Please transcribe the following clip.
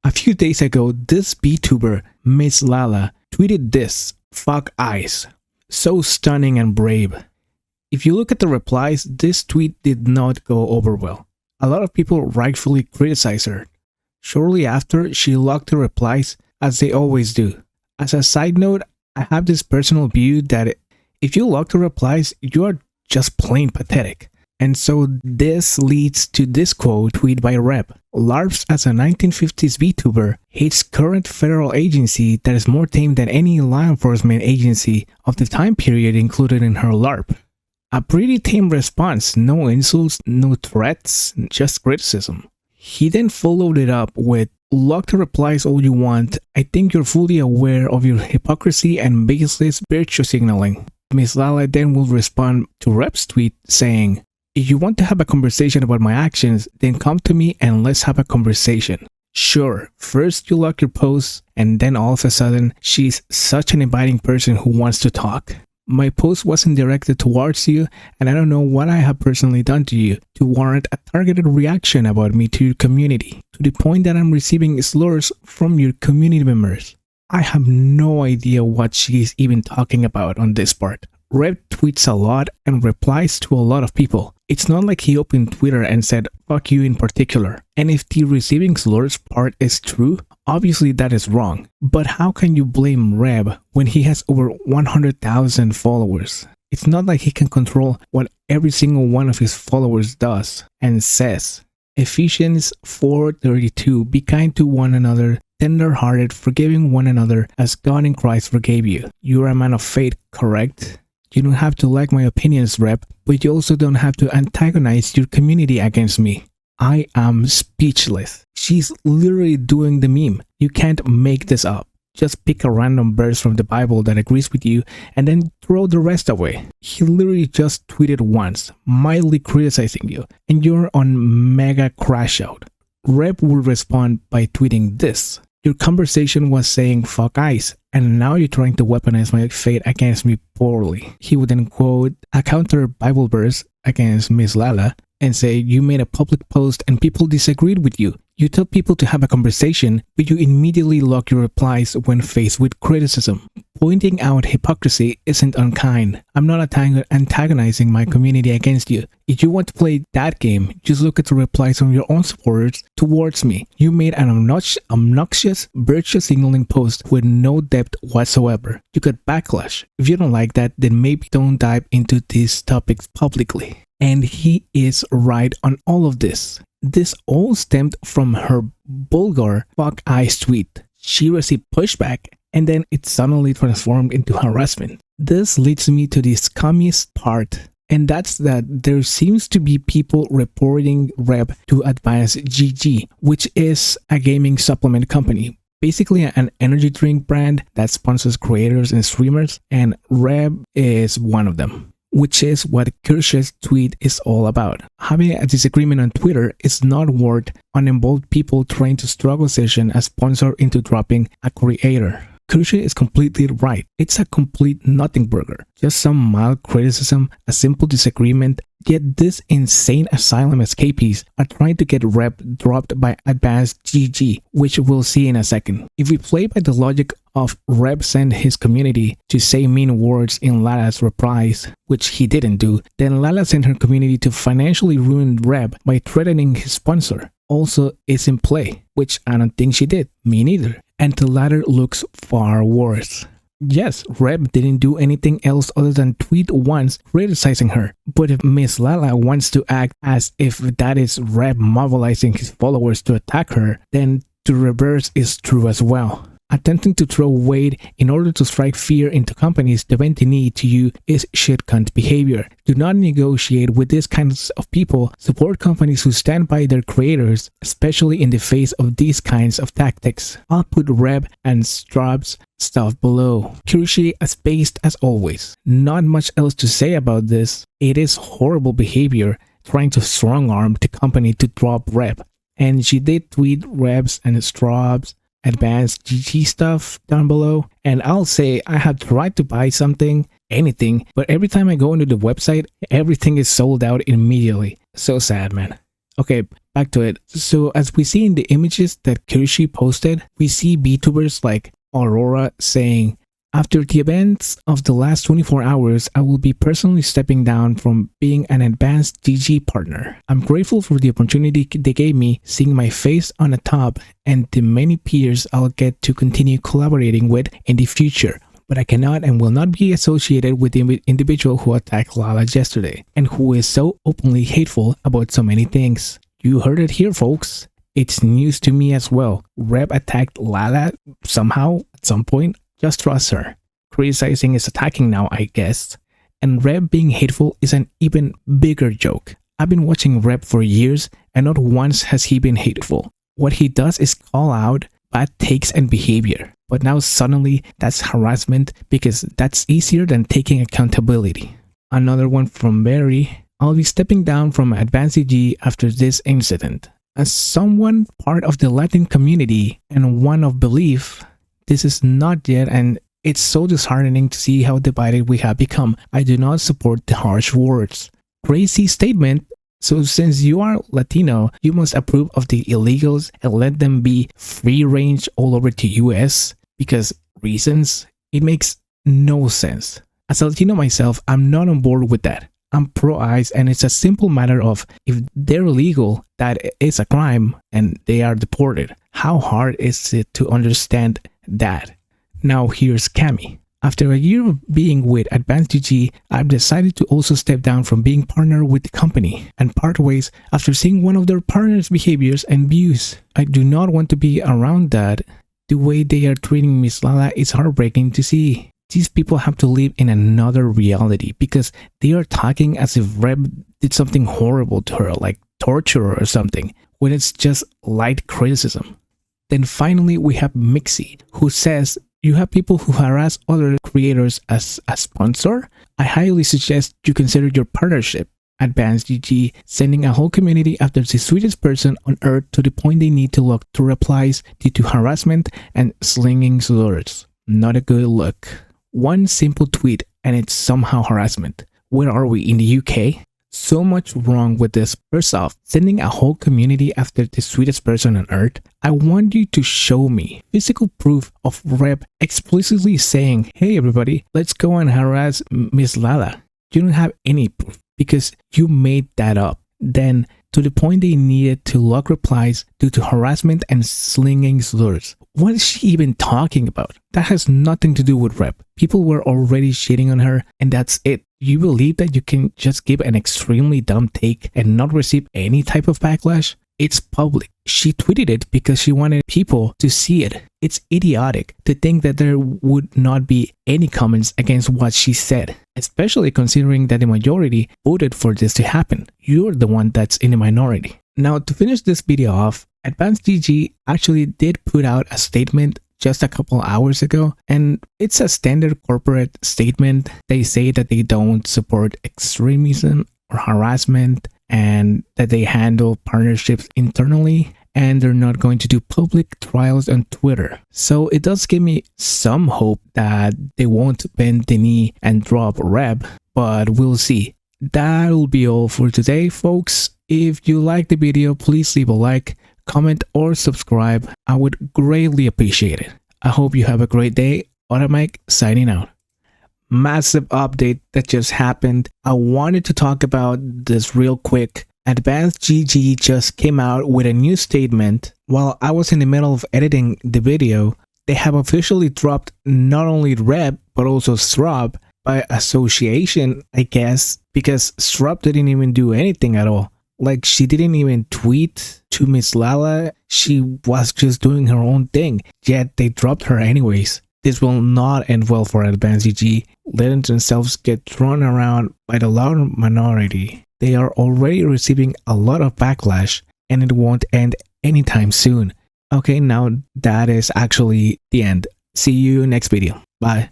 A few days ago, this VTuber, Miss Lala, tweeted this, "Fuck eyes." So stunning and brave. If you look at the replies, this tweet did not go over well. A lot of people rightfully criticized her. Shortly after, she locked the replies, as they always do. As a side note, I have this personal view that if you lock the replies, you are just plain pathetic. And so this leads to this quote tweet by Rev. "LARPs as a 1950s VTuber hates current federal agency that is more tame than any law enforcement agency of the time period included in her LARP." A pretty tame response, no insults, no threats, just criticism. He then followed it up with, "Lock the replies all you want. I think you're fully aware of your hypocrisy and baseless virtue signaling." Miss Lala then will respond to Rev's tweet saying, "If you want to have a conversation about my actions, then come to me and let's have a conversation." Sure, first you lock your posts, and then all of a sudden, she's such an inviting person who wants to talk. My post wasn't directed towards you, and I don't know what I have personally done to you to warrant a targeted reaction about me to your community, to the point that I'm receiving slurs from your community members. I have no idea what she's even talking about on this part. Rev tweets a lot and replies to a lot of people. It's not like he opened Twitter and said, "Fuck you" in particular. And if the receiving slurs part is true, obviously that is wrong. But how can you blame Rev when he has over 100,000 followers? It's not like he can control what every single one of his followers does and says. Ephesians 4:32, "Be kind to one another, tender-hearted, forgiving one another as God in Christ forgave you." You're a man of faith, correct? You don't have to like my opinions, Rev, but you also don't have to antagonize your community against me. I am speechless. She's literally doing the meme. You can't make this up. Just pick a random verse from the Bible that agrees with you and then throw the rest away. He literally just tweeted once, mildly criticizing you, and you're on mega crash out. Rev will respond by tweeting this. "Your conversation was saying fuck ice, and now you're trying to weaponize my faith against me poorly." He would then quote a counter Bible verse against Miss Lala and say, "You made a public post and people disagreed with you. You tell people to have a conversation, but you immediately lock your replies when faced with criticism. Pointing out hypocrisy isn't unkind. I'm not antagonizing my community against you. If you want to play that game, just look at the replies from your own supporters towards me. You made an obnoxious virtue signaling post with no depth whatsoever. You got backlash. If you don't like that, then maybe don't dive into these topics publicly." And he is right on all of this. This all stemmed from her vulgar fuck eyes tweet. She received pushback, and then it suddenly transformed into harassment. This leads me to the scummiest part, and that's that there seems to be people reporting Rev to ADVANCEDgg, which is a gaming supplement company. Basically an energy drink brand that sponsors creators and streamers, and Rev is one of them. Which is what Kirsch's tweet is all about. Having a disagreement on Twitter is not worth uninvolved people trying to struggle session a sponsor into dropping a creator. Kirsch is completely right. It's a complete nothing burger. Just some mild criticism, a simple disagreement, yet this insane asylum escapees are trying to get Rev dropped by ADVANCEDgg, which we'll see in a second. If we play by the logic of Rev sent his community to say mean words in Lala's replies, which he didn't do, then Lala sent her community to financially ruin Rev by threatening his sponsor. Also is in play, which I don't think she did. Me neither. And the latter looks far worse. Yes, Rev didn't do anything else other than tweet once criticizing her. But if Miss Lala wants to act as if that is Rev mobilizing his followers to attack her, then the reverse is true as well. Attempting to throw weight in order to strike fear into companies that bend the knee to you is shit cunt behavior. Do not negotiate with these kinds of people. Support companies who stand by their creators, especially in the face of these kinds of tactics. I'll put Rev and Strab's stuff below. Kirshi as based as always. Not much else to say about this. It is horrible behavior trying to strong arm the company to drop Rev. And she did tweet Rev's and Strab's ADVANCEDgg stuff down below, and I'll say I have tried to buy something, anything, but every time I go into the website, everything is sold out immediately. So sad, man. Okay, back to it. So as we see in the images that Kirshi posted, we see VTubers like Aurora saying, after the events of the last 24 hours, I will be personally stepping down from being an ADVANCEDgg partner. I'm grateful for the opportunity they gave me, seeing my face on the top, and the many peers I'll get to continue collaborating with in the future. But I cannot and will not be associated with the individual who attacked Lala yesterday, and who is so openly hateful about so many things. You heard it here, folks. It's news to me as well. Rev attacked Lala somehow, at some point. Just trust her. Criticizing is attacking now, I guess. And Rev being hateful is an even bigger joke. I've been watching Rev for years, and not once has he been hateful. What he does is call out bad takes and behavior. But now suddenly that's harassment, because that's easier than taking accountability. Another one from Mary. I'll be stepping down from ADVANCEDgg after this incident. As someone part of the Latin community and one of belief, this is not yet, and it's so disheartening to see how divided we have become. I do not support the harsh words. Crazy statement. So since you are Latino, you must approve of the illegals and let them be free range all over the US because reasons? It makes no sense. As a Latino myself, I'm not on board with that. I'm pro-ICE, and it's a simple matter of if they're illegal, that is a crime and they are deported. How hard is it to understand that? Now here's Cami. After a year of being with ADVANCEDgg, I've decided to also step down from being partner with the company and part ways after seeing one of their partners' behaviors and views. I do not want to be around that. The way they are treating Miss Lala is heartbreaking to see. These people have to live in another reality because they are talking as if Rev did something horrible to her, like torture or something, when it's just light criticism. Then finally we have Mixie, who says, you have people who harass other creators as a sponsor? I highly suggest you consider your partnership. ADVANCEDgg sending a whole community after the sweetest person on earth to the point they need to look to replies due to harassment and slinging slurs. Not a good look. One simple tweet and it's somehow harassment. Where are we, in the UK? So much wrong with this. First off, sending a whole community after the sweetest person on earth. I want you to show me physical proof of Rev explicitly saying, hey everybody, let's go and harass Miss Lala. You don't have any proof because you made that up. Then, to the point they needed to lock replies due to harassment and slinging slurs. What is she even talking about? That has nothing to do with Rev. People were already shitting on her, and that's it. You believe that you can just give an extremely dumb take and not receive any type of backlash? It's public. She tweeted it because she wanted people to see it. It's idiotic to think that there would not be any comments against what she said, especially considering that the majority voted for this to happen. You're the one that's in the minority. Now, to finish this video off, ADVANCEDgg actually did put out a statement just a couple hours ago, and it's a standard corporate statement. They say that they don't support extremism or harassment, and that they handle partnerships internally, and they're not going to do public trials on Twitter. So it does give me some hope that they won't bend the knee and drop Rev, but we'll see. That'll be all for today, folks. If you like the video, please leave a like, comment, or subscribe. I would greatly appreciate it. I hope you have a great day. ADVANCEDgg signing out. Massive update that just happened. I wanted to talk about this real quick. ADVANCEDgg just came out with a new statement. While I was in the middle of editing the video, they have officially dropped not only Rev but also Srub by association, I guess, because Srub didn't even do anything at all. Like, she didn't even tweet to Miss Lala. She was just doing her own thing, yet they dropped her anyways. This will not end well for ADVANCEDgg, letting themselves get thrown around by the loud minority. They are already receiving a lot of backlash, and it won't end anytime soon. Okay, now that is actually the end. See you next video. Bye.